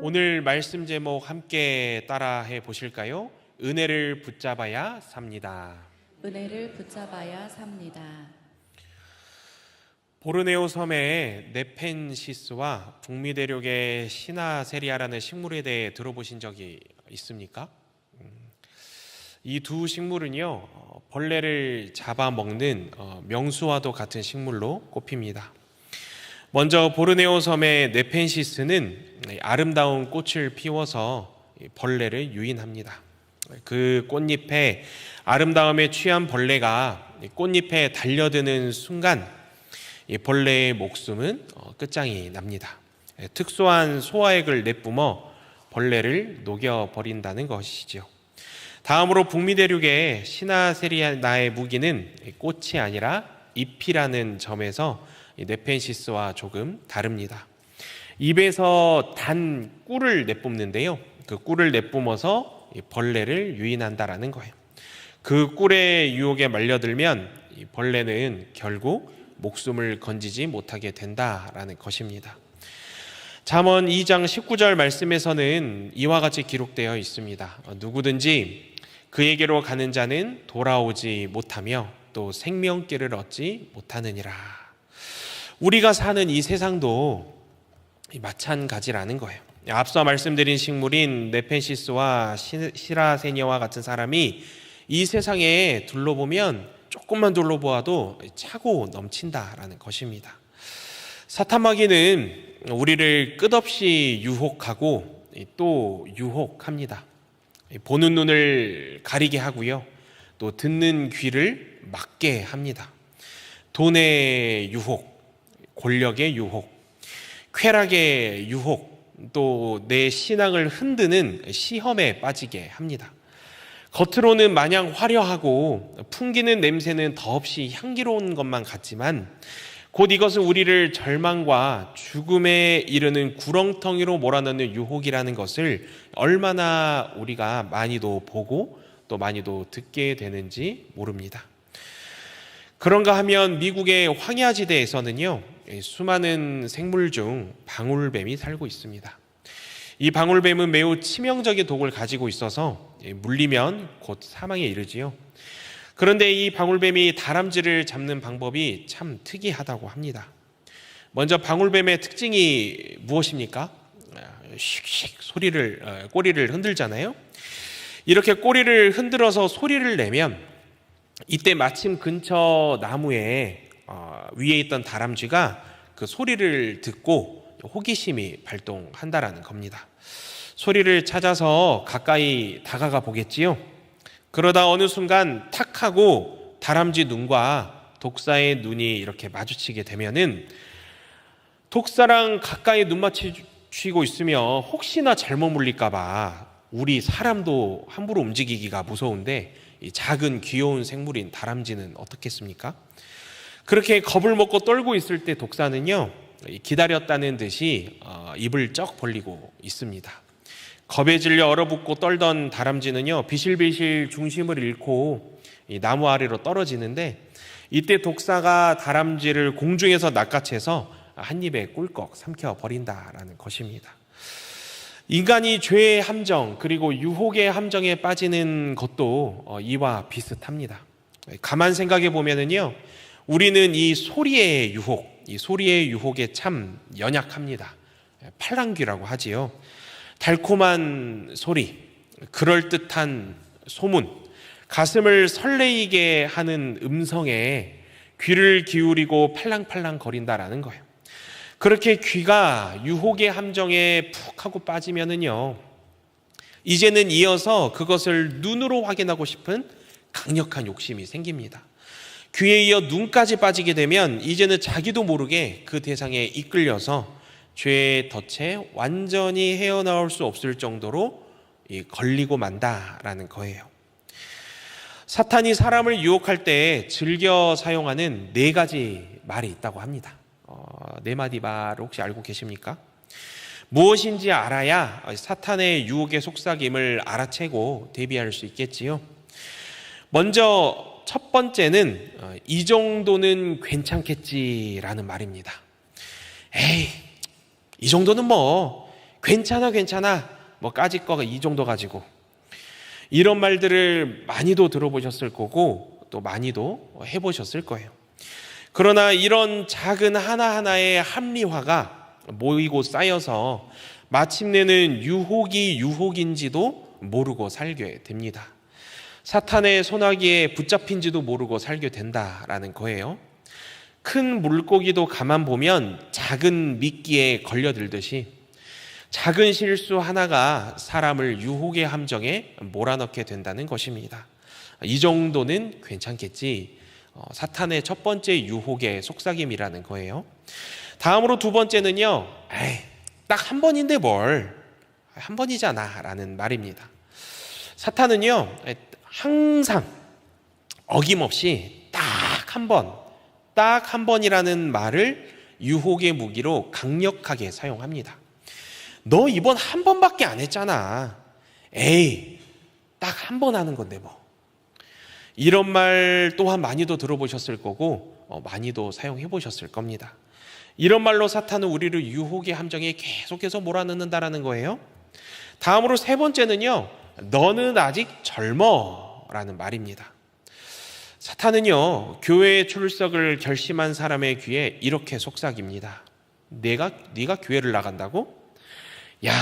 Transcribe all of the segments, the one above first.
오늘 말씀 제목 함께 따라해 보실까요? 은혜를 붙잡아야 삽니다. 은혜를 붙잡아야 삽니다. 보르네오 섬의 네펜시스와 북미 대륙의 시나세리아라는 식물에 대해 들어보신 적이 있습니까? 이 두 식물은요, 벌레를 잡아먹는 명수와도 같은 식물로 꼽힙니다. 먼저 보르네오 섬의 네펜시스는 아름다운 꽃을 피워서 벌레를 유인합니다. 그 꽃잎에 아름다움에 취한 벌레가 꽃잎에 달려드는 순간 이 벌레의 목숨은 끝장이 납니다. 특수한 소화액을 내뿜어 벌레를 녹여버린다는 것이죠. 다음으로 북미 대륙의 시나세리아의 무기는 꽃이 아니라 잎이라는 점에서 네펜시스와 조금 다릅니다. 입에서 단 꿀을 내뿜는데요. 그 꿀을 내뿜어서 벌레를 유인한다라는 거예요. 그 꿀의 유혹에 말려들면 이 벌레는 결국 목숨을 건지지 못하게 된다라는 것입니다. 잠언 2장 19절 말씀에서는 이와 같이 기록되어 있습니다. 누구든지 그에게로 가는 자는 돌아오지 못하며 또 생명길을 얻지 못하느니라. 우리가 사는 이 세상도 마찬가지라는 거예요. 앞서 말씀드린 식물인 네펜시스와 시라세니아와 같은 사람이 이 세상에 둘러보면 조금만 둘러보아도 차고 넘친다라는 것입니다. 사탄마귀는 우리를 끝없이 유혹하고 또 유혹합니다. 보는 눈을 가리게 하고요, 또 듣는 귀를 막게 합니다. 돈의 유혹, 권력의 유혹, 쾌락의 유혹, 또 내 신앙을 흔드는 시험에 빠지게 합니다. 겉으로는 마냥 화려하고 풍기는 냄새는 더없이 향기로운 것만 같지만 곧 이것은 우리를 절망과 죽음에 이르는 구렁텅이로 몰아넣는 유혹이라는 것을 얼마나 우리가 많이도 보고 또 많이도 듣게 되는지 모릅니다. 그런가 하면 미국의 황야지대에서는요, 수많은 생물 중 방울뱀이 살고 있습니다. 이 방울뱀은 매우 치명적인 독을 가지고 있어서 물리면 곧 사망에 이르지요. 그런데 이 방울뱀이 다람쥐를 잡는 방법이 참 특이하다고 합니다. 먼저 방울뱀의 특징이 무엇입니까? 슉슉 꼬리를 흔들잖아요. 이렇게 꼬리를 흔들어서 소리를 내면 이때 마침 근처 나무에 위에 있던 다람쥐가 그 소리를 듣고 호기심이 발동한다라는 겁니다. 소리를 찾아서 가까이 다가가 보겠지요. 그러다 어느 순간 탁 하고 다람쥐 눈과 독사의 눈이 이렇게 마주치게 되면은 독사랑 가까이 눈 맞추고 있으면 혹시나 잘못 물릴까 봐 우리 사람도 함부로 움직이기가 무서운데 이 작은 귀여운 생물인 다람쥐는 어떻겠습니까? 그렇게 겁을 먹고 떨고 있을 때 독사는요, 기다렸다는 듯이 입을 쩍 벌리고 있습니다. 겁에 질려 얼어붙고 떨던 다람쥐는요, 비실비실 중심을 잃고 이 나무 아래로 떨어지는데 이때 독사가 다람쥐를 공중에서 낚아채서 한 입에 꿀꺽 삼켜버린다라는 것입니다. 인간이 죄의 함정 그리고 유혹의 함정에 빠지는 것도 이와 비슷합니다. 가만 생각해 보면은요, 우리는 이 소리의 유혹에 참 연약합니다. 팔랑귀라고 하지요. 달콤한 소리, 그럴듯한 소문, 가슴을 설레이게 하는 음성에 귀를 기울이고 팔랑팔랑 거린다라는 거예요. 그렇게 귀가 유혹의 함정에 푹 하고 빠지면은요, 이제는 이어서 그것을 눈으로 확인하고 싶은 강력한 욕심이 생깁니다. 귀에 이어 눈까지 빠지게 되면 이제는 자기도 모르게 그 대상에 이끌려서 죄의 덫에 완전히 헤어나올 수 없을 정도로 걸리고 만다라는 거예요. 사탄이 사람을 유혹할 때 즐겨 사용하는 4가지 말이 있다고 합니다. 4마디 말을 혹시 알고 계십니까? 무엇인지 알아야 사탄의 유혹의 속삭임을 알아채고 대비할 수 있겠지요. 먼저 첫 번째는 이 정도는 괜찮겠지라는 말입니다. 에이, 이 정도는 뭐 괜찮아 괜찮아 뭐 까짓 거가 이 정도 가지고, 이런 말들을 많이도 들어보셨을 거고 또 많이도 해보셨을 거예요. 그러나 이런 작은 하나하나의 합리화가 모이고 쌓여서 마침내는 유혹이 유혹인지도 모르고 살게 됩니다. 사탄의 소나기에 붙잡힌지도 모르고 살게 된다라는 거예요. 큰 물고기도 가만 보면 작은 미끼에 걸려들듯이 작은 실수 하나가 사람을 유혹의 함정에 몰아넣게 된다는 것입니다. 이 정도는 괜찮겠지. 사탄의 첫 번째 유혹의 속삭임이라는 거예요. 다음으로 두 번째는요, 딱 한 번인데 뭘, 한 번이잖아 라는 말입니다. 사탄은요, 항상 어김없이 딱 한 번이라는 말을 유혹의 무기로 강력하게 사용합니다. 너 이번 한 번밖에 안 했잖아. 에이, 딱 한 번 하는 건데 뭐. 이런 말 또한 많이도 들어보셨을 거고 많이도 사용해 보셨을 겁니다. 이런 말로 사탄은 우리를 유혹의 함정에 계속해서 몰아넣는다라는 거예요. 다음으로 세 번째는요, 너는 아직 젊어 라는 말입니다. 사탄은요, 교회에 출석을 결심한 사람의 귀에 이렇게 속삭입니다. 네가 교회를 나간다고? 야,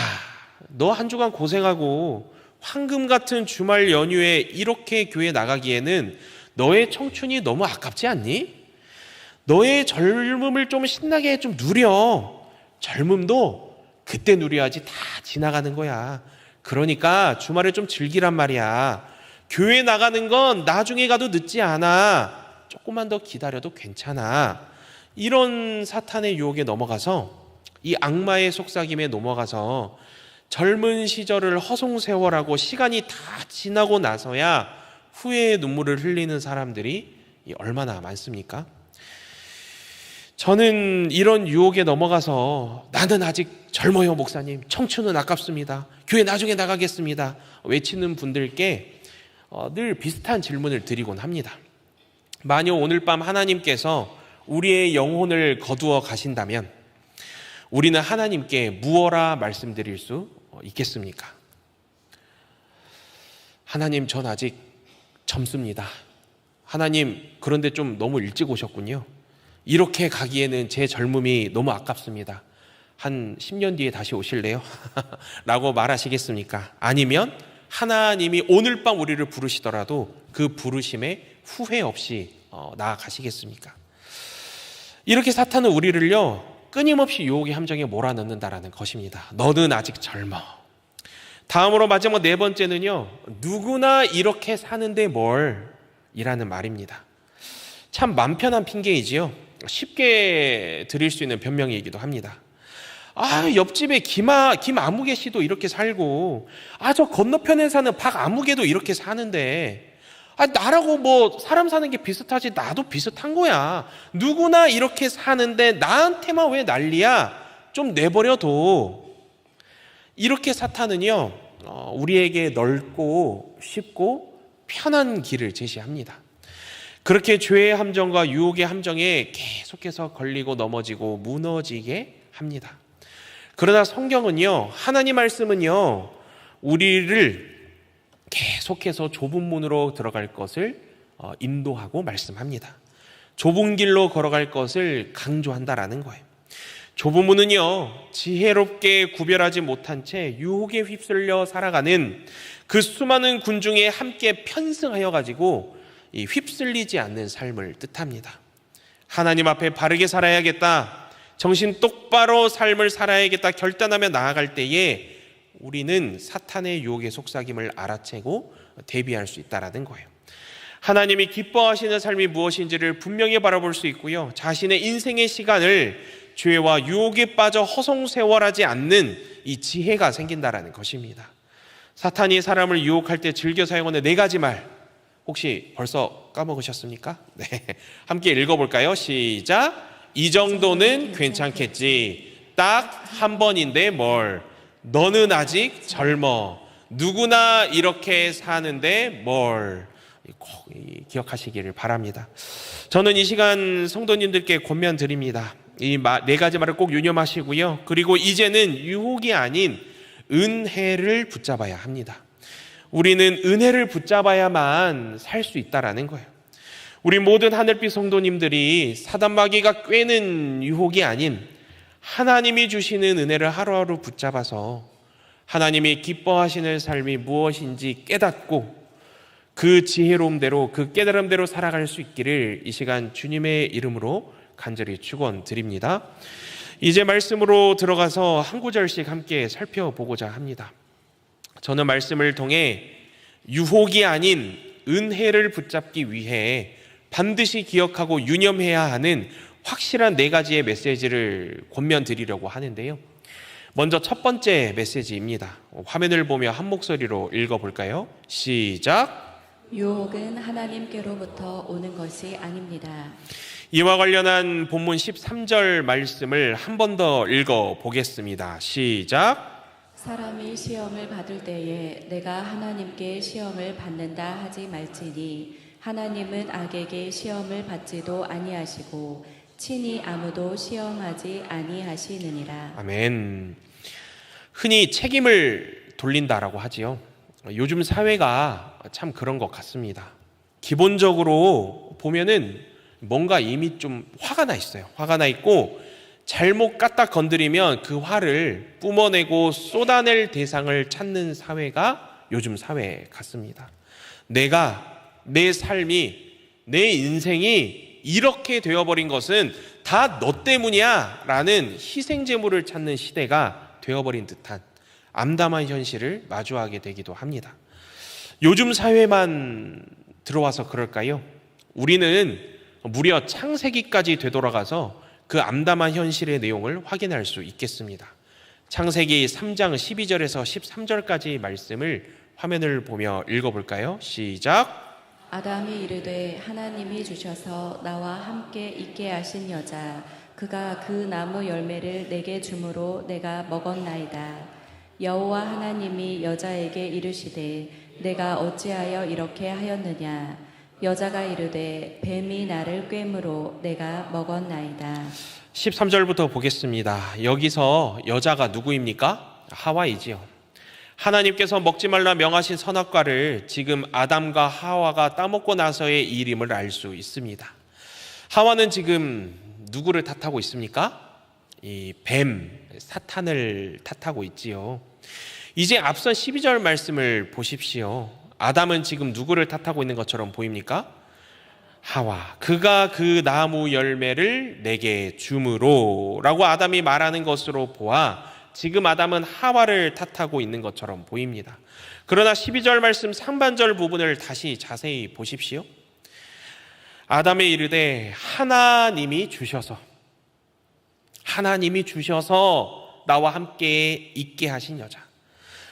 너 한 주간 고생하고 황금 같은 주말 연휴에 이렇게 교회 나가기에는 너의 청춘이 너무 아깝지 않니? 너의 젊음을 좀 신나게 좀 누려. 젊음도 그때 누려야지 다 지나가는 거야. 그러니까 주말에 좀 즐기란 말이야. 교회 나가는 건 나중에 가도 늦지 않아. 조금만 더 기다려도 괜찮아. 이런 사탄의 유혹에 넘어가서, 이 악마의 속삭임에 넘어가서 젊은 시절을 허송세월하고 시간이 다 지나고 나서야 후회의 눈물을 흘리는 사람들이 얼마나 많습니까? 저는 이런 유혹에 넘어가서 나는 아직 젊어요 목사님, 청춘은 아깝습니다, 교회 나중에 나가겠습니다 외치는 분들께 늘 비슷한 질문을 드리곤 합니다. 만약 오늘 밤 하나님께서 우리의 영혼을 거두어 가신다면 우리는 하나님께 무엇라 말씀드릴 수 있겠습니까? 하나님, 전 아직 젊습니다. 하나님, 그런데 좀 너무 일찍 오셨군요. 이렇게 가기에는 제 젊음이 너무 아깝습니다. 한 10년 뒤에 다시 오실래요? 라고 말하시겠습니까? 아니면 하나님이 오늘 밤 우리를 부르시더라도 그 부르심에 후회 없이 나아가시겠습니까? 이렇게 사탄은 우리를요, 끊임없이 유혹의 함정에 몰아넣는다라는 것입니다. 너는 아직 젊어. 다음으로 마지막 네 번째는요, 누구나 이렇게 사는데 뭘 이라는 말입니다. 참 맘 편한 핑계이지요. 쉽게 드릴 수 있는 변명이기도 합니다. 옆집에 김아무개 씨도 이렇게 살고, 저 건너편에 사는 박아무개도 이렇게 사는데, 나라고 뭐 사람 사는 게 비슷하지, 나도 비슷한 거야. 누구나 이렇게 사는데 나한테만 왜 난리야? 좀 내버려둬. 이렇게 사탄은요, 우리에게 넓고 쉽고 편한 길을 제시합니다. 그렇게 죄의 함정과 유혹의 함정에 계속해서 걸리고 넘어지고 무너지게 합니다. 그러나 성경은요, 하나님 말씀은요, 우리를 계속해서 좁은 문으로 들어갈 것을 인도하고 말씀합니다. 좁은 길로 걸어갈 것을 강조한다라는 거예요. 좁은 문은요, 지혜롭게 구별하지 못한 채 유혹에 휩쓸려 살아가는 그 수많은 군중에 함께 편승하여 가지고 휩쓸리지 않는 삶을 뜻합니다. 하나님 앞에 바르게 살아야겠다, 정신 똑바로 삶을 살아야겠다 결단하며 나아갈 때에 우리는 사탄의 유혹의 속삭임을 알아채고 대비할 수 있다는 거예요. 하나님이 기뻐하시는 삶이 무엇인지를 분명히 바라볼 수 있고요, 자신의 인생의 시간을 죄와 유혹에 빠져 허송세월하지 않는 이 지혜가 생긴다는 것입니다. 사탄이 사람을 유혹할 때 즐겨 사용하는 네 가지 말, 혹시 벌써 까먹으셨습니까? 네, 함께 읽어볼까요? 시작. 이 정도는 괜찮겠지. 딱 한 번인데 뭘. 너는 아직 젊어. 누구나 이렇게 사는데 뭘. 꼭 기억하시기를 바랍니다. 저는 이 시간 성도님들께 권면드립니다. 이 네 가지 말을 꼭 유념하시고요. 그리고 이제는 유혹이 아닌 은혜를 붙잡아야 합니다. 우리는 은혜를 붙잡아야만 살 수 있다라는 거예요. 우리 모든 하늘빛 성도님들이 사단마귀가 꿰는 유혹이 아닌 하나님이 주시는 은혜를 하루하루 붙잡아서 하나님이 기뻐하시는 삶이 무엇인지 깨닫고 그 지혜로움대로 그 깨달음대로 살아갈 수 있기를 이 시간 주님의 이름으로 간절히 축원드립니다. 이제 말씀으로 들어가서 한 구절씩 함께 살펴보고자 합니다. 저는 말씀을 통해 유혹이 아닌 은혜를 붙잡기 위해 반드시 기억하고 유념해야 하는 확실한 네 가지의 메시지를 권면드리려고 하는데요. 먼저 첫 번째 메시지입니다. 화면을 보며 한 목소리로 읽어볼까요? 시작! 유혹은 하나님께로부터 오는 것이 아닙니다. 이와 관련한 본문 13절 말씀을 한 번 더 읽어보겠습니다. 시작! 사람이 시험을 받을 때에 내가 하나님께 시험을 받는다 하지 말지니 하나님은 악에게 시험을 받지도 아니하시고 친히 아무도 시험하지 아니하시느니라. 아멘. 흔히 책임을 돌린다라고 하지요. 요즘 사회가 참 그런 것 같습니다. 기본적으로 보면은 뭔가 이미 좀 화가 나 있어요. 화가 나 있고 잘못 갖다 건드리면 그 화를 뿜어내고 쏟아낼 대상을 찾는 사회가 요즘 사회 같습니다. 내 삶이, 내 인생이 이렇게 되어버린 것은 다 너 때문이야 라는 희생제물을 찾는 시대가 되어버린 듯한 암담한 현실을 마주하게 되기도 합니다. 요즘 사회만 들어와서 그럴까요? 우리는 무려 창세기까지 되돌아가서 그 암담한 현실의 내용을 확인할 수 있겠습니다. 창세기 3장 12절에서 13절까지 말씀을 화면을 보며 읽어볼까요? 시작! 아담이 이르되 하나님이 주셔서 나와 함께 있게 하신 여자 그가 그 나무 열매를 내게 주므로 내가 먹었나이다. 여호와 하나님이 여자에게 이르시되 내가 어찌하여 이렇게 하였느냐. 여자가 이르되 뱀이 나를 꿰므로 내가 먹었나이다. 13절부터 보겠습니다. 여기서 여자가 누구입니까? 하와이지요. 하나님께서 먹지 말라 명하신 선악과를 지금 아담과 하와가 따먹고 나서의 일임을 알 수 있습니다. 하와는 지금 누구를 탓하고 있습니까? 이 뱀, 사탄을 탓하고 있지요. 이제 앞선 12절 말씀을 보십시오. 아담은 지금 누구를 탓하고 있는 것처럼 보입니까? 하와, 그가 그 나무 열매를 내게 주므로 라고 아담이 말하는 것으로 보아 지금 아담은 하와를 탓하고 있는 것처럼 보입니다. 그러나 12절 말씀 상반절 부분을 다시 자세히 보십시오. 아담의 이르되 하나님이 주셔서 나와 함께 있게 하신 여자.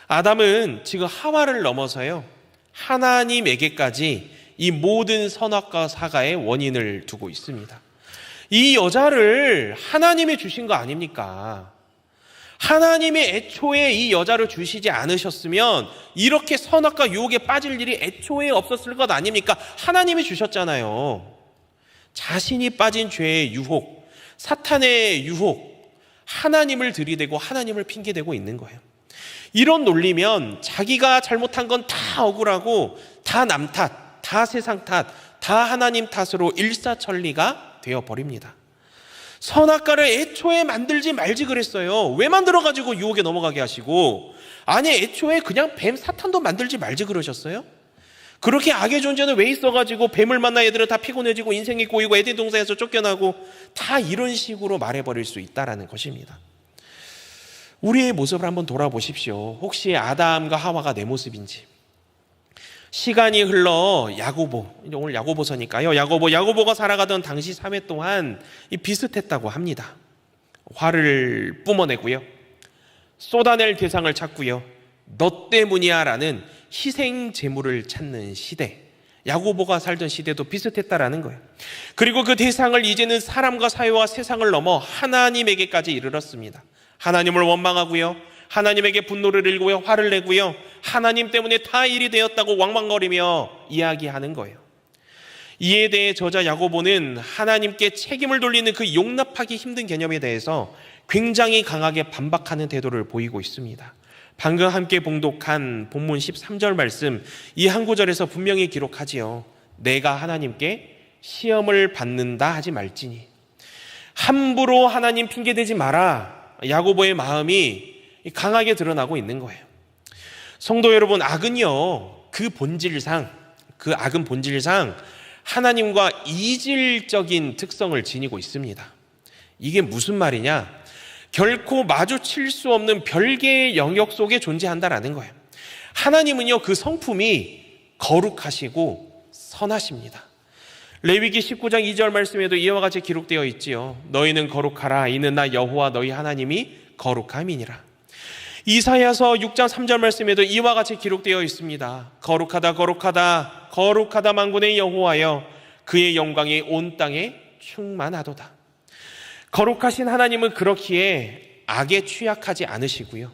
아담은 지금 하와를 넘어서요 하나님에게까지 이 모든 선악과 사과의 원인을 두고 있습니다. 이 여자를 하나님이 주신 거 아닙니까? 하나님이 애초에 이 여자를 주시지 않으셨으면 이렇게 선악과 유혹에 빠질 일이 애초에 없었을 것 아닙니까? 하나님이 주셨잖아요. 자신이 빠진 죄의 유혹, 사탄의 유혹, 하나님을 들이대고 하나님을 핑계대고 있는 거예요. 이런 논리면 자기가 잘못한 건 다 억울하고 다 남 탓, 다 세상 탓, 다 하나님 탓으로 일사천리가 되어버립니다. 선악과를 애초에 만들지 말지 그랬어요. 왜 만들어가지고 유혹에 넘어가게 하시고, 아니 애초에 그냥 뱀 사탄도 만들지 말지 그러셨어요? 그렇게 악의 존재는 왜 있어가지고 뱀을 만나 애들은 다 피곤해지고 인생이 꼬이고 에덴 동산에서 쫓겨나고 다 이런 식으로 말해버릴 수 있다라는 것입니다. 우리의 모습을 한번 돌아보십시오. 혹시 아담과 하와가 내 모습인지. 시간이 흘러 야고보, 오늘 야고보서니까요. 야고보가 살아가던 당시 사회 동안 비슷했다고 합니다. 화를 뿜어내고요, 쏟아낼 대상을 찾고요, 너 때문이야 라는 희생 제물을 찾는 시대, 야고보가 살던 시대도 비슷했다라는 거예요. 그리고 그 대상을 이제는 사람과 사회와 세상을 넘어 하나님에게까지 이르렀습니다. 하나님을 원망하고요, 하나님에게 분노를 일고요, 화를 내고요, 하나님 때문에 다 일이 되었다고 왕왕거리며 이야기하는 거예요. 이에 대해 저자 야고보는 하나님께 책임을 돌리는 그 용납하기 힘든 개념에 대해서 굉장히 강하게 반박하는 태도를 보이고 있습니다. 방금 함께 봉독한 본문 13절 말씀, 이 한 구절에서 분명히 기록하지요. 내가 하나님께 시험을 받는다 하지 말지니. 함부로 하나님 핑계대지 마라. 야고보의 마음이 강하게 드러나고 있는 거예요. 성도 여러분, 악은요, 그 악은 본질상 하나님과 이질적인 특성을 지니고 있습니다. 이게 무슨 말이냐? 결코 마주칠 수 없는 별개의 영역 속에 존재한다라는 거예요. 하나님은요, 그 성품이 거룩하시고 선하십니다. 레위기 19장 2절 말씀에도 이와 같이 기록되어 있지요. 너희는 거룩하라. 이는 나 여호와 너희 하나님이 거룩함이니라. 이사야서 6장 3절 말씀에도 이와 같이 기록되어 있습니다. 거룩하다 거룩하다 거룩하다 만군의 여호와여, 그의 영광이 온 땅에 충만하도다. 거룩하신 하나님은 그렇기에 악에 취약하지 않으시고요,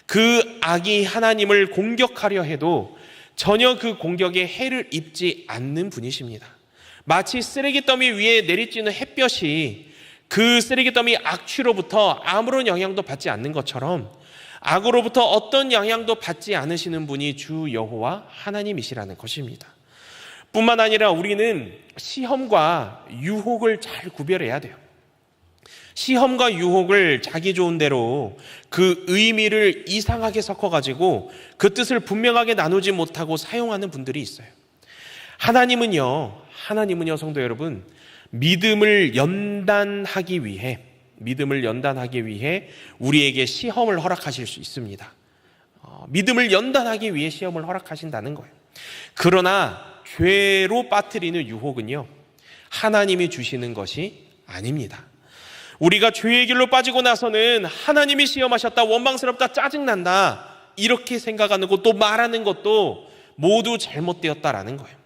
그 악이 하나님을 공격하려 해도 전혀 그 공격에 해를 입지 않는 분이십니다. 마치 쓰레기 더미 위에 내리쬐는 햇볕이 그 쓰레기 더미 악취로부터 아무런 영향도 받지 않는 것처럼 악으로부터 어떤 영향도 받지 않으시는 분이 주 여호와 하나님이시라는 것입니다. 뿐만 아니라 우리는 시험과 유혹을 잘 구별해야 돼요. 시험과 유혹을 자기 좋은 대로 그 의미를 이상하게 섞어가지고 그 뜻을 분명하게 나누지 못하고 사용하는 분들이 있어요. 하나님은요 성도 여러분, 믿음을 연단하기 위해 우리에게 시험을 허락하실 수 있습니다. 믿음을 연단하기 위해 시험을 허락하신다는 거예요. 그러나 죄로 빠뜨리는 유혹은요, 하나님이 주시는 것이 아닙니다. 우리가 죄의 길로 빠지고 나서는 하나님이 시험하셨다, 원망스럽다, 짜증난다 이렇게 생각하는 것도 말하는 것도 모두 잘못되었다라는 거예요.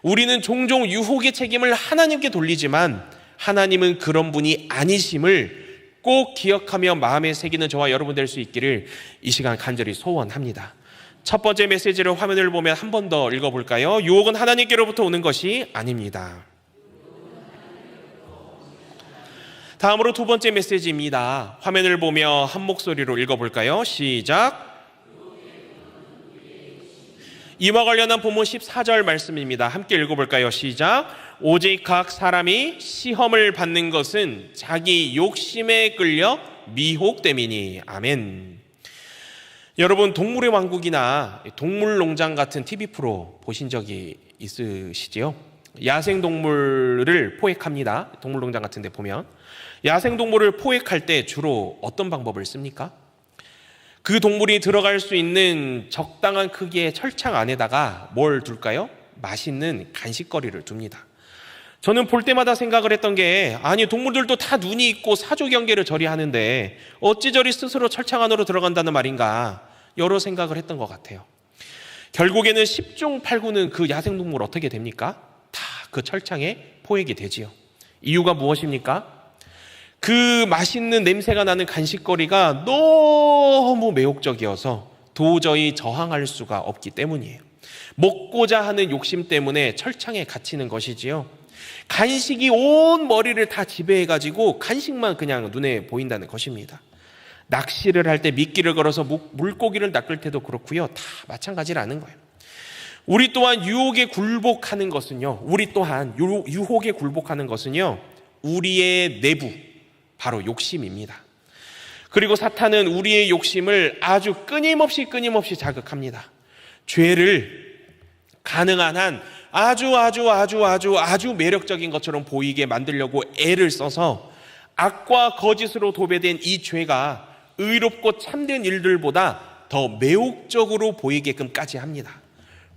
우리는 종종 유혹의 책임을 하나님께 돌리지만 하나님은 그런 분이 아니심을 꼭 기억하며 마음에 새기는 저와 여러분 될 수 있기를 이 시간 간절히 소원합니다. 첫 번째 메시지를 화면을 보면 한 번 더 읽어볼까요? 유혹은 하나님께로부터 오는 것이 아닙니다. 다음으로 두 번째 메시지입니다. 화면을 보며 한 목소리로 읽어볼까요? 시작. 이와 관련한 본문 14절 말씀입니다. 함께 읽어볼까요? 시작. 오직 각 사람이 시험을 받는 것은 자기 욕심에 끌려 미혹됨이니. 아멘. 여러분, 동물의 왕국이나 동물농장 같은 TV 프로 보신 적이 있으시지요? 야생동물을 포획합니다. 동물농장 같은 데 보면 야생동물을 포획할 때 주로 어떤 방법을 씁니까? 그 동물이 들어갈 수 있는 적당한 크기의 철창 안에다가 뭘 둘까요? 맛있는 간식거리를 둡니다. 저는 볼 때마다 생각을 했던 게, 아니 동물들도 다 눈이 있고 사조경계를 저리 하는데 어찌 저리 스스로 철창 안으로 들어간다는 말인가 여러 생각을 했던 것 같아요. 결국에는 10중 8구는 그 야생동물 어떻게 됩니까? 다 그 철창에 포획이 되지요. 이유가 무엇입니까? 그 맛있는 냄새가 나는 간식거리가 너무 매혹적이어서 도저히 저항할 수가 없기 때문이에요. 먹고자 하는 욕심 때문에 철창에 갇히는 것이지요. 간식이 온 머리를 다 지배해가지고 간식만 그냥 눈에 보인다는 것입니다. 낚시를 할 때 미끼를 걸어서 물고기를 낚을 때도 그렇고요. 다 마찬가지라는 거예요. 우리 또한 유혹에 굴복하는 것은요. 우리의 내부, 바로 욕심입니다. 그리고 사탄은 우리의 욕심을 아주 끊임없이 자극합니다. 죄를 가능한 한 아주 매력적인 것처럼 보이게 만들려고 애를 써서 악과 거짓으로 도배된 이 죄가 의롭고 참된 일들보다 더 매혹적으로 보이게끔까지 합니다.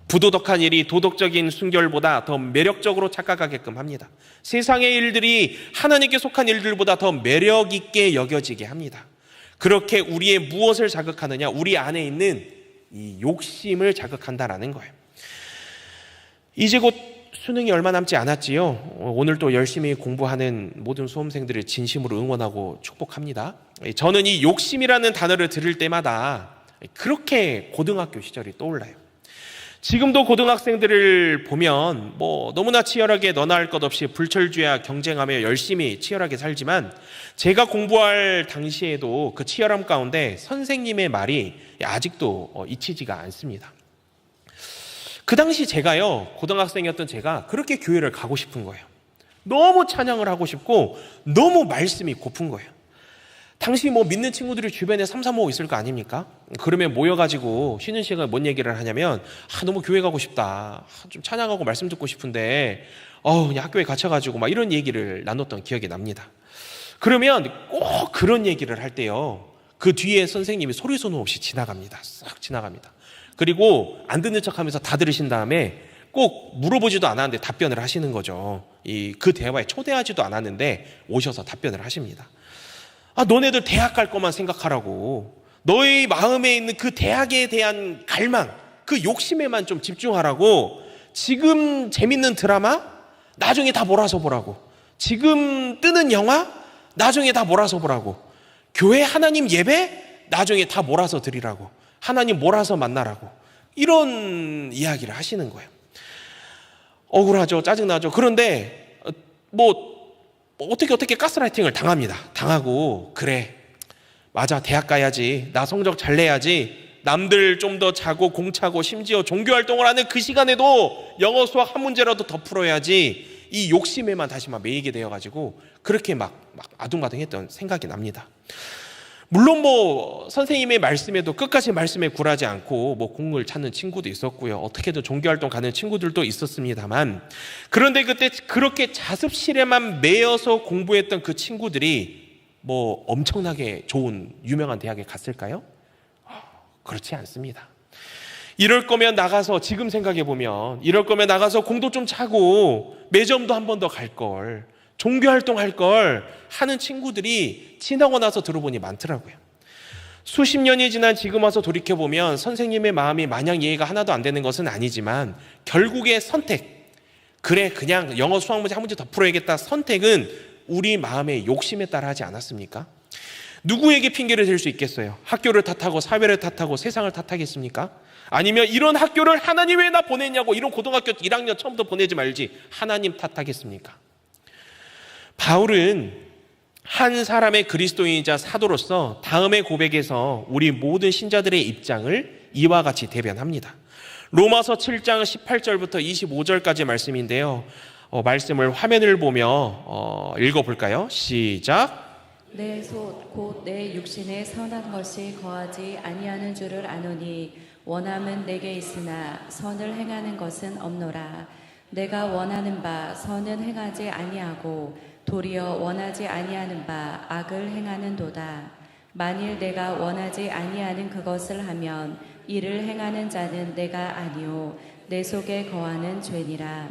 부도덕한 일이 도덕적인 순결보다 더 매력적으로 착각하게끔 합니다. 세상의 일들이 하나님께 속한 일들보다 더 매력 있게 여겨지게 합니다. 그렇게 우리의 무엇을 자극하느냐? 우리 안에 있는 이 욕심을 자극한다라는 거예요. 이제 곧 수능이 얼마 남지 않았지요. 오늘 또 열심히 공부하는 모든 수험생들을 진심으로 응원하고 축복합니다. 저는 이 욕심이라는 단어를 들을 때마다 그렇게 고등학교 시절이 떠올라요. 지금도 고등학생들을 보면 뭐 너무나 치열하게 너나 할 것 없이 불철주야 경쟁하며 열심히 치열하게 살지만, 제가 공부할 당시에도 그 치열함 가운데 선생님의 말이 아직도 잊히지가 않습니다. 그 당시 제가요, 고등학생이었던 제가 그렇게 교회를 가고 싶은 거예요. 너무 찬양을 하고 싶고 너무 말씀이 고픈 거예요. 당시 뭐 믿는 친구들이 주변에 3, 4, 5 있을 거 아닙니까? 그러면 모여가지고 쉬는 시간에 뭔 얘기를 하냐면, 너무 교회 가고 싶다, 좀 찬양하고 말씀 듣고 싶은데 그냥 학교에 갇혀가지고 막 이런 얘기를 나눴던 기억이 납니다. 그러면 꼭 그런 얘기를 할 때요, 그 뒤에 선생님이 소리 소문 없이 지나갑니다. 싹 지나갑니다. 그리고 안 듣는 척하면서 다 들으신 다음에 꼭 물어보지도 않았는데 답변을 하시는 거죠. 그 대화에 초대하지도 않았는데 오셔서 답변을 하십니다. 너네들 대학 갈 것만 생각하라고, 너의 마음에 있는 그 대학에 대한 갈망, 그 욕심에만 좀 집중하라고, 지금 재밌는 드라마 나중에 다 몰아서 보라고, 지금 뜨는 영화 나중에 다 몰아서 보라고, 교회 하나님 예배 나중에 다 몰아서 드리라고, 하나님 몰아서 만나라고, 이런 이야기를 하시는 거예요. 억울하죠. 짜증나죠. 그런데 어떻게 가스라이팅을 당합니다. 당하고, 그래 맞아, 대학 가야지, 나 성적 잘 내야지, 남들 좀 더 자고 공차고 심지어 종교활동을 하는 그 시간에도 영어 수학 한 문제라도 더 풀어야지, 이 욕심에만 다시 매이게 되어가지고 그렇게 막 아둥바둥했던 생각이 납니다. 물론 선생님의 말씀에도 끝까지 말씀에 굴하지 않고 공을 찾는 친구도 있었고요, 어떻게든 종교활동 가는 친구들도 있었습니다만, 그런데 그때 그렇게 자습실에만 매여서 공부했던 그 친구들이 엄청나게 좋은 유명한 대학에 갔을까요? 그렇지 않습니다. 이럴 거면 나가서, 지금 생각해보면 이럴 거면 나가서 공도 좀 차고 매점도 한 번 더 갈걸, 종교활동 할걸 하는 친구들이 지나고 나서 들어보니 많더라고요. 수십 년이 지난 지금 와서 돌이켜보면 선생님의 마음이 마냥 이해가 하나도 안 되는 것은 아니지만, 결국의 선택, 그래 그냥 영어 수학 문제 한 문제 더 풀어야겠다, 선택은 우리 마음의 욕심에 따라 하지 않았습니까? 누구에게 핑계를 댈 수 있겠어요? 학교를 탓하고 사회를 탓하고 세상을 탓하겠습니까? 아니면 이런 학교를 하나님 왜 나 보냈냐고, 이런 고등학교 1학년 처음부터 보내지 말지 하나님 탓하겠습니까? 바울은 한 사람의 그리스도인이자 사도로서 다음의 고백에서 우리 모든 신자들의 입장을 이와 같이 대변합니다. 로마서 7장 18절부터 25절까지 말씀인데요, 말씀을 화면을 보며 읽어볼까요? 시작. 내 속 곧 내 육신에 선한 것이 거하지 아니하는 줄을 아노니, 원함은 내게 있으나 선을 행하는 것은 없노라. 내가 원하는 바 선은 행하지 아니하고 도리어 원하지 아니하는 바 악을 행하는도다. 만일 내가 원하지 아니하는 그것을 하면 이를 행하는 자는 내가 아니요 내 속에 거하는 죄니라.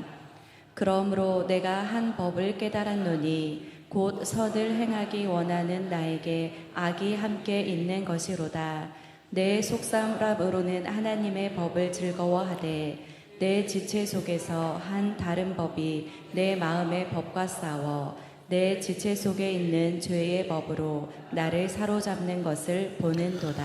그러므로 내가 한 법을 깨달았노니 곧 선을 행하기 원하는 나에게 악이 함께 있는 것이로다. 내 속사람으로는 하나님의 법을 즐거워하되 내 지체 속에서 한 다른 법이 내 마음의 법과 싸워 내 지체 속에 있는 죄의 법으로 나를 사로잡는 것을 보는도다.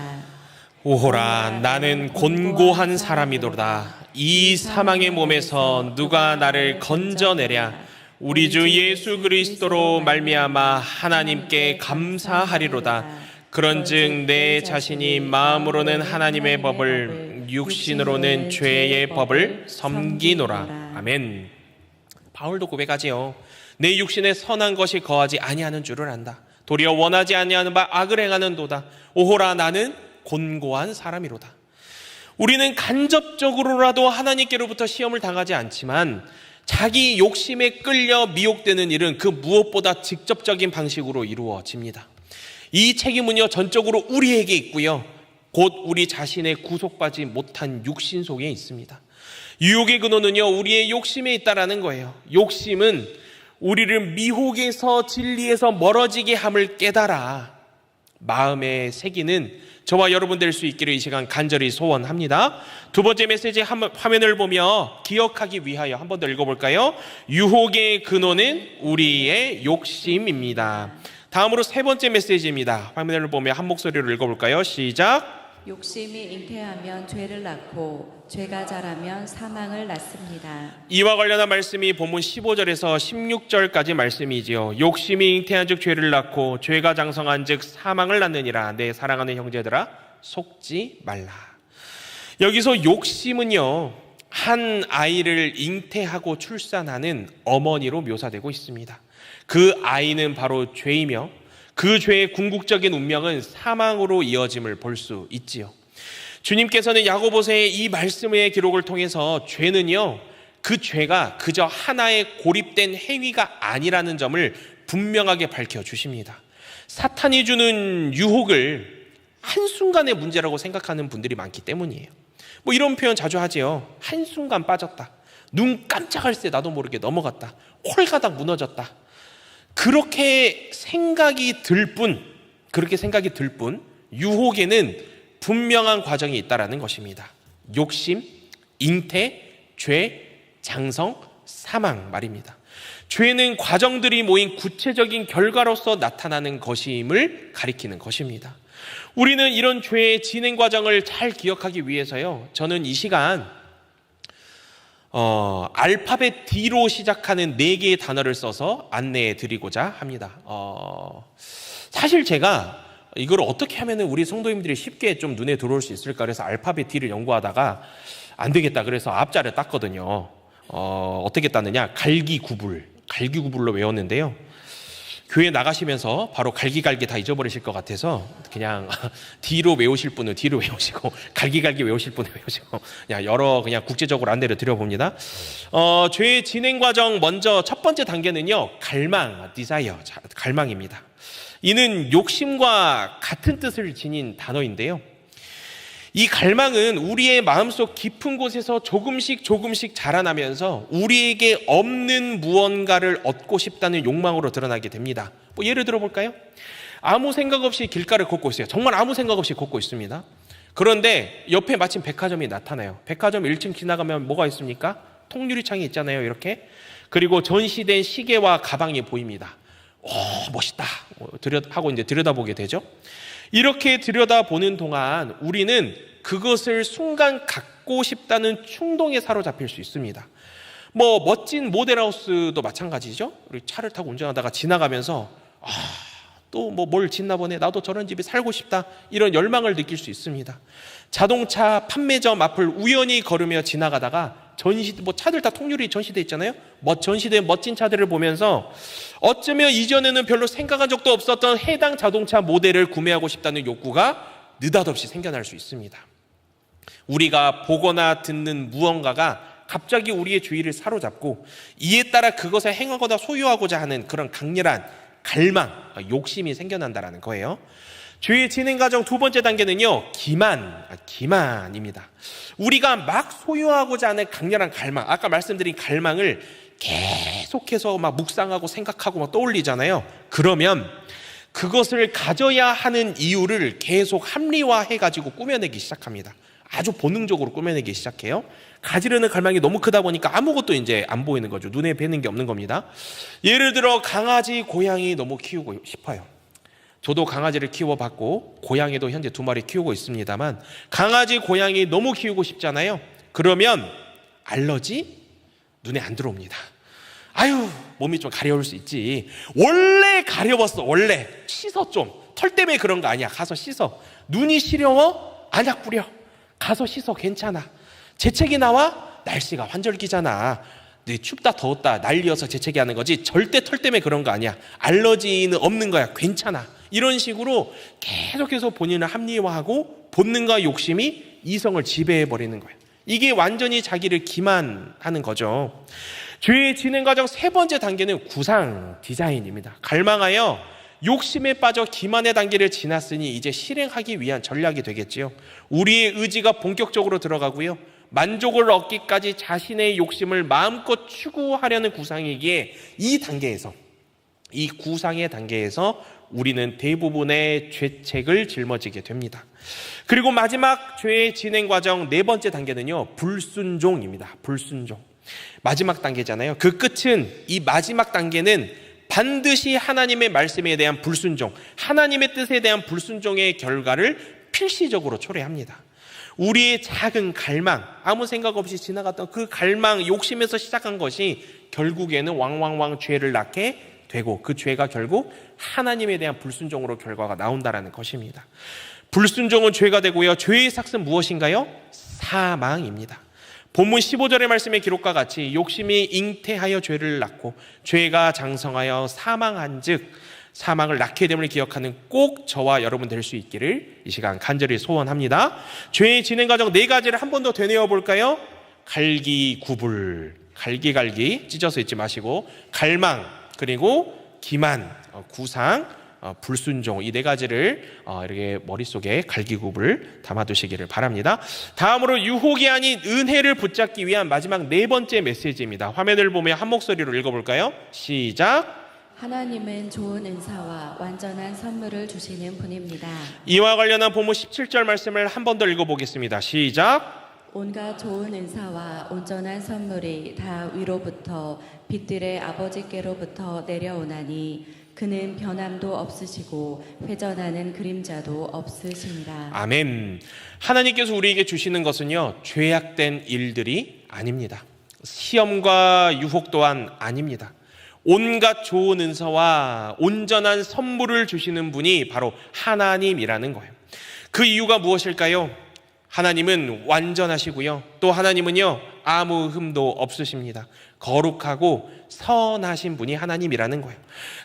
오호라, 나는 곤고한 사람이도다. 이 사망의 몸에서 누가 나를 건져내랴. 우리 주 예수 그리스도로 말미암아 하나님께 감사하리로다. 그런즉 내 자신이 마음으로는 하나님의 법을, 육신으로는 죄의 법을 섬기노라. 아멘. 바울도 고백하지요. 내 육신에 선한 것이 거하지 아니하는 줄을 안다. 도리어 원하지 아니하는 바 악을 행하는도다. 오호라, 나는 곤고한 사람이로다. 우리는 간접적으로라도 하나님께로부터 시험을 당하지 않지만, 자기 욕심에 끌려 미혹되는 일은 그 무엇보다 직접적인 방식으로 이루어집니다. 이 책임은요, 전적으로 우리에게 있고요, 곧 우리 자신의 구속받지 못한 육신 속에 있습니다. 유혹의 근원은요, 우리의 욕심에 있다라는 거예요. 욕심은 우리를 미혹에서 진리에서 멀어지게 함을 깨달아 마음에 새기는 저와 여러분 될 수 있기를 이 시간 간절히 소원합니다. 두 번째 메시지 화면을 보며 기억하기 위하여 한 번 더 읽어볼까요? 유혹의 근원은 우리의 욕심입니다. 다음으로 세 번째 메시지입니다. 화면을 보며 한 목소리로 읽어볼까요? 시작. 욕심이 잉태하면 죄를 낳고 죄가 자라면 사망을 낳습니다. 이와 관련한 말씀이 본문 15절에서 16절까지 말씀이지요. 욕심이 잉태한 즉 죄를 낳고 죄가 장성한 즉 사망을 낳느니라. 내 사랑하는 형제들아 속지 말라. 여기서 욕심은요, 한 아이를 잉태하고 출산하는 어머니로 묘사되고 있습니다. 그 아이는 바로 죄이며 그 죄의 궁극적인 운명은 사망으로 이어짐을 볼 수 있지요. 주님께서는 야고보서의 이 말씀의 기록을 통해서 죄는요, 그 죄가 그저 하나의 고립된 행위가 아니라는 점을 분명하게 밝혀주십니다. 사탄이 주는 유혹을 한순간의 문제라고 생각하는 분들이 많기 때문이에요. 뭐 이런 표현 자주 하지요. 한순간 빠졌다. 눈 깜짝할 새 나도 모르게 넘어갔다. 홀가닥 무너졌다. 그렇게 생각이 들 뿐, 유혹에는 분명한 과정이 있다라는 것입니다. 욕심, 잉태, 죄, 장성, 사망 말입니다. 죄는 과정들이 모인 구체적인 결과로서 나타나는 것임을 가리키는 것입니다. 우리는 이런 죄의 진행 과정을 잘 기억하기 위해서요, 저는 이 시간 알파벳 D로 시작하는 4개의 단어를 써서 안내해 드리고자 합니다. 사실 제가 이걸 어떻게 하면 우리 성도님들이 쉽게 좀 눈에 들어올 수 있을까 그래서 알파벳 D를 연구하다가 안 되겠다 그래서 앞자를 땄거든요. 어떻게 땄느냐, 갈기구불로 외웠는데요. 교회 나가시면서 바로 갈기갈기 다 잊어버리실 것 같아서 그냥 D로 외우실 분은 D로 외우시고 갈기갈기 외우실 분은 외우시고 그냥 여러 그냥 국제적으로 안내를 드려봅니다. 죄의 진행 과정 먼저 첫 번째 단계는요, 갈망, desire, 갈망입니다. 이는 욕심과 같은 뜻을 지닌 단어인데요. 이 갈망은 우리의 마음속 깊은 곳에서 조금씩 자라나면서 우리에게 없는 무언가를 얻고 싶다는 욕망으로 드러나게 됩니다. 뭐 예를 들어 볼까요? 아무 생각 없이 길가를 걷고 있어요. 정말 아무 생각 없이 걷고 있습니다. 그런데 옆에 마침 백화점이 나타나요. 백화점 1층 지나가면 뭐가 있습니까? 통유리창이 있잖아요, 이렇게. 그리고 전시된 시계와 가방이 보입니다. 멋있다 하고 이제 들여다보게 되죠. 이렇게 들여다보는 동안 우리는 그것을 순간 갖고 싶다는 충동에 사로잡힐 수 있습니다. 뭐 멋진 모델하우스도 마찬가지죠. 우리 차를 타고 운전하다가 지나가면서 또 뭐 뭘 짓나 보네, 나도 저런 집에 살고 싶다, 이런 열망을 느낄 수 있습니다. 자동차 판매점 앞을 우연히 걸으며 지나가다가 뭐 차들 다 통유리 전시돼 있잖아요. 전시된 멋진 차들을 보면서 어쩌면 이전에는 별로 생각한 적도 없었던 해당 자동차 모델을 구매하고 싶다는 욕구가 느닷없이 생겨날 수 있습니다. 우리가 보거나 듣는 무언가가 갑자기 우리의 주의를 사로잡고 이에 따라 그것을 행하거나 소유하고자 하는 그런 강렬한 갈망, 욕심이 생겨난다는 거예요. 죄의 진행 과정 두 번째 단계는요, 기만입니다. 우리가 막 소유하고자 하는 강렬한 갈망, 아까 말씀드린 갈망을 계속해서 막 묵상하고 생각하고 막 떠올리잖아요. 그러면 그것을 가져야 하는 이유를 계속 합리화해가지고 꾸며내기 시작합니다. 아주 본능적으로 꾸며내기 시작해요. 가지려는 갈망이 너무 크다 보니까 아무것도 이제 안 보이는 거죠. 눈에 뵈는 게 없는 겁니다. 예를 들어 강아지, 고양이 너무 키우고 싶어요. 저도 강아지를 키워봤고 고양이도 현재 2마리 키우고 있습니다만, 강아지, 고양이 너무 키우고 싶잖아요. 그러면 알러지? 눈에 안 들어옵니다. 몸이 좀 가려울 수 있지. 원래 가려웠어. 원래 씻어 좀. 털 때문에 그런 거 아니야. 가서 씻어. 눈이 시려워? 안약 뿌려. 가서 씻어. 괜찮아. 재채기 나와? 날씨가 환절기잖아. 춥다 더웠다 난리여서 재채기 하는 거지 절대 털 때문에 그런 거 아니야. 알러지는 없는 거야. 괜찮아. 이런 식으로 계속해서 본인을 합리화하고 본능과 욕심이 이성을 지배해버리는 거예요. 이게 완전히 자기를 기만하는 거죠. 죄의 진행 과정 세 번째 단계는 구상, 디자인입니다. 갈망하여 욕심에 빠져 기만의 단계를 지났으니 이제 실행하기 위한 전략이 되겠지요. 우리의 의지가 본격적으로 들어가고요. 만족을 얻기까지 자신의 욕심을 마음껏 추구하려는 구상이기에 이 구상의 단계에서 우리는 대부분의 죄책을 짊어지게 됩니다. 그리고 마지막 죄의 진행 과정 네 번째 단계는요, 불순종입니다. 불순종. 마지막 단계잖아요. 그 끝은, 이 마지막 단계는 반드시 하나님의 말씀에 대한 불순종, 하나님의 뜻에 대한 불순종의 결과를 필시적으로 초래합니다. 우리의 작은 갈망, 아무 생각 없이 지나갔던 그 갈망, 욕심에서 시작한 것이 결국에는 왕왕왕 죄를 낳게 되고 그 죄가 결국 하나님에 대한 불순종으로 결과가 나온다라는 것입니다. 불순종은 죄가 되고요. 죄의 삭은 무엇인가요? 사망입니다. 본문 15절의 말씀의 기록과 같이 욕심이 잉태하여 죄를 낳고 죄가 장성하여 사망한 즉 사망을 낳게 됨을 기억하는 꼭 저와 여러분 될 수 있기를 이 시간 간절히 소원합니다. 죄의 진행 과정 4가지를 한 번 더 되뇌어 볼까요? 갈기구불, 갈기 찢어서 잊지 마시고 갈망, 그리고 기만, 구상, 불순종, 이 4가지를 이렇게 머릿속에 갈기구불 담아두시기를 바랍니다. 다음으로 유혹이 아닌 은혜를 붙잡기 위한 마지막 4번째 메시지입니다. 화면을 보며 한 목소리로 읽어볼까요? 시작. 하나님은 좋은 은사와 완전한 선물을 주시는 분입니다. 이와 관련한 본문 17절 말씀을 한 번 더 읽어보겠습니다. 시작. 온갖 좋은 은사와 온전한 선물이 다 위로부터 빛들의 아버지께로부터 내려오나니 그는 변함도 없으시고 회전하는 그림자도 없으시니라. 아멘. 하나님께서 우리에게 주시는 것은요, 죄악된 일들이 아닙니다. 시험과 유혹 또한 아닙니다. 온갖 좋은 은사와 온전한 선물을 주시는 분이 바로 하나님이라는 거예요. 그 이유가 무엇일까요? 하나님은 완전하시고요. 또 하나님은요, 아무 흠도 없으십니다. 거룩하고 선하신 분이 하나님이라는 거예요.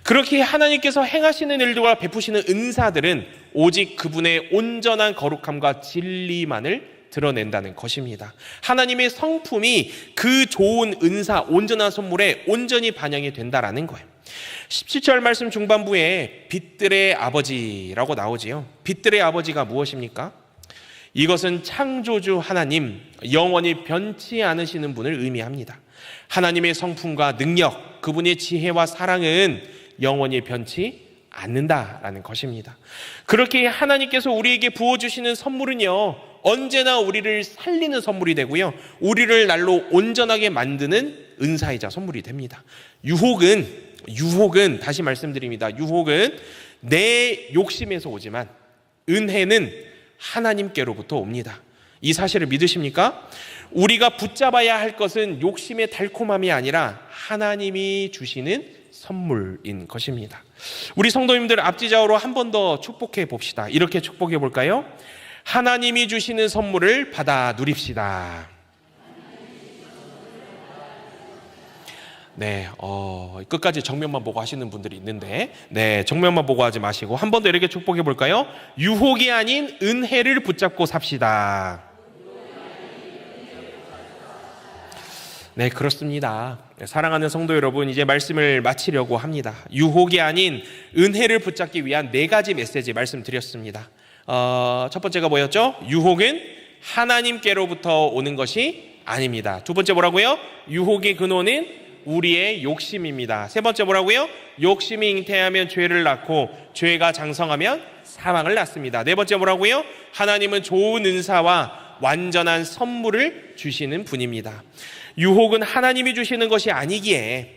그렇게 하나님께서 행하시는 일들과 베푸시는 은사들은 오직 그분의 온전한 거룩함과 진리만을 드러낸다는 것입니다. 하나님의 성품이 그 좋은 은사, 온전한 선물에 온전히 반영이 된다라는 거예요. 17절 말씀 중반부에 빛들의 아버지라고 나오지요. 빛들의 아버지가 무엇입니까? 이것은 창조주 하나님, 영원히 변치 않으시는 분을 의미합니다. 하나님의 성품과 능력, 그분의 지혜와 사랑은 영원히 변치 않는다라는 것입니다. 그렇게 하나님께서 우리에게 부어주시는 선물은요, 언제나 우리를 살리는 선물이 되고요, 우리를 날로 온전하게 만드는 은사이자 선물이 됩니다. 유혹은 다시 말씀드립니다. 유혹은 내 욕심에서 오지만 은혜는 하나님께로부터 옵니다. 이 사실을 믿으십니까? 우리가 붙잡아야 할 것은 욕심의 달콤함이 아니라 하나님이 주시는 선물인 것입니다. 우리 성도님들 앞뒤좌우로 한 번 더 축복해 봅시다. 이렇게 축복해 볼까요? 하나님이 주시는 선물을 받아 누립시다. 네, 끝까지 정면만 보고 하시는 분들이 있는데, 네, 정면만 보고 하지 마시고 한 번 더 이렇게 축복해 볼까요? 유혹이 아닌 은혜를 붙잡고 삽시다. 네, 그렇습니다. 사랑하는 성도 여러분, 이제 말씀을 마치려고 합니다. 유혹이 아닌 은혜를 붙잡기 위한 4가지 메시지 말씀드렸습니다. 첫 번째가 뭐였죠? 유혹은 하나님께로부터 오는 것이 아닙니다. 두 번째 뭐라고요? 유혹의 근원은 우리의 욕심입니다. 세 번째 뭐라고요? 욕심이 잉태하면 죄를 낳고 죄가 장성하면 사망을 낳습니다. 네 번째 뭐라고요? 하나님은 좋은 은사와 완전한 선물을 주시는 분입니다. 유혹은 하나님이 주시는 것이 아니기에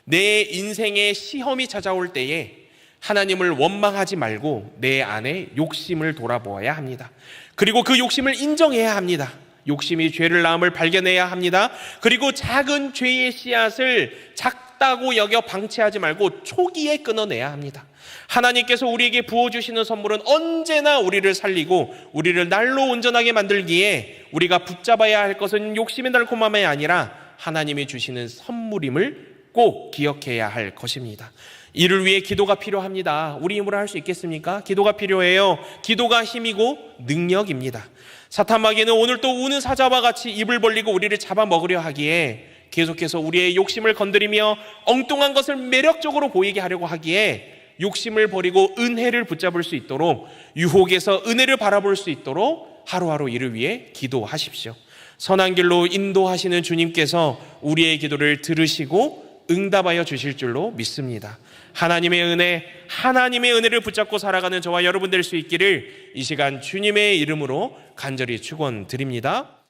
내 인생에 시험이 찾아올 때에 하나님을 원망하지 말고 내 안에 욕심을 돌아보아야 합니다. 그리고 그 욕심을 인정해야 합니다. 욕심이 죄를 낳음을 발견해야 합니다. 그리고 작은 죄의 씨앗을 작다고 여겨 방치하지 말고 초기에 끊어내야 합니다. 하나님께서 우리에게 부어주시는 선물은 언제나 우리를 살리고 우리를 날로 온전하게 만들기에 우리가 붙잡아야 할 것은 욕심의 달콤함이 아니라 하나님이 주시는 선물임을 꼭 기억해야 할 것입니다. 이를 위해 기도가 필요합니다. 우리 힘으로 할 수 있겠습니까? 기도가 필요해요. 기도가 힘이고 능력입니다. 사탄 마귀는 오늘 또 우는 사자와 같이 입을 벌리고 우리를 잡아먹으려 하기에 계속해서 우리의 욕심을 건드리며 엉뚱한 것을 매력적으로 보이게 하려고 하기에 욕심을 버리고 은혜를 붙잡을 수 있도록, 유혹에서 은혜를 바라볼 수 있도록 하루하루 이를 위해 기도하십시오. 선한 길로 인도하시는 주님께서 우리의 기도를 들으시고 응답하여 주실 줄로 믿습니다. 하나님의 은혜를 붙잡고 살아가는 저와 여러분 될 수 있기를 이 시간 주님의 이름으로 간절히 축원드립니다.